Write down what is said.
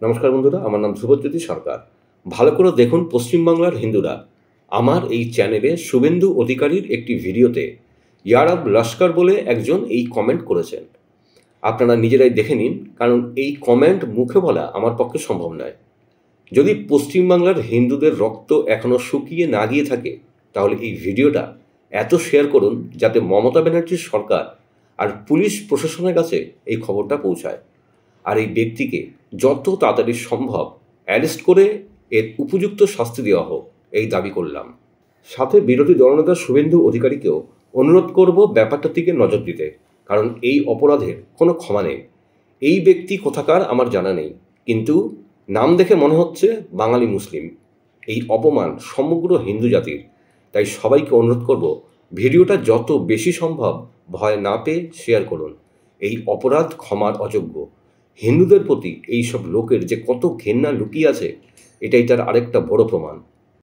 নমস্কার বন্ধুরা, আমার নাম ধ্রুবজ্যোতি সরকার। ভালো করে দেখুন, পশ্চিমবাংলার হিন্দুরা আমার এই চ্যানেলে শুভেন্দু অধিকারীর একটি ভিডিওতে ইয়ারাব লস্কর বলে একজন এই কমেন্ট করেছেন। আপনারা নিজেরাই দেখে নিন, কারণ এই কমেন্ট মুখে বলা আমার পক্ষে সম্ভব নয়। যদি পশ্চিমবাংলার হিন্দুদের রক্ত এখনও শুকিয়ে না গিয়ে থাকে, তাহলে এই ভিডিওটা এত শেয়ার করুন যাতে মমতা ব্যানার্জির সরকার আর পুলিশ প্রশাসনের কাছে এই খবরটা পৌঁছায়, আর এই ব্যক্তিকে যত তাড়াতাড়ি সম্ভব অ্যারেস্ট করে এর উপযুক্ত শাস্তি দেওয়া হোক, এই দাবি করলাম। সাথে বিরোধী দলনেতা শুভেন্দু অধিকারীকেও অনুরোধ করব ব্যাপারটার দিকে নজর দিতে, কারণ এই অপরাধের কোনো ক্ষমা নেই। এই ব্যক্তি কোথাকার আমার জানা নেই, কিন্তু নাম দেখে মনে হচ্ছে বাঙালি মুসলিম। এই অপমান সমগ্র হিন্দু জাতির। তাই সবাইকে অনুরোধ করব, ভিডিওটা যত বেশি সম্ভব ভয় না পেয়ে শেয়ার করুন। এই অপরাধ ক্ষমার অযোগ্য। হিন্দুদের প্রতি এইসব লোকের যে কত ঘেন্না লুকিয়ে আছে, এটাই তার আরেকটা বড় প্রমাণ।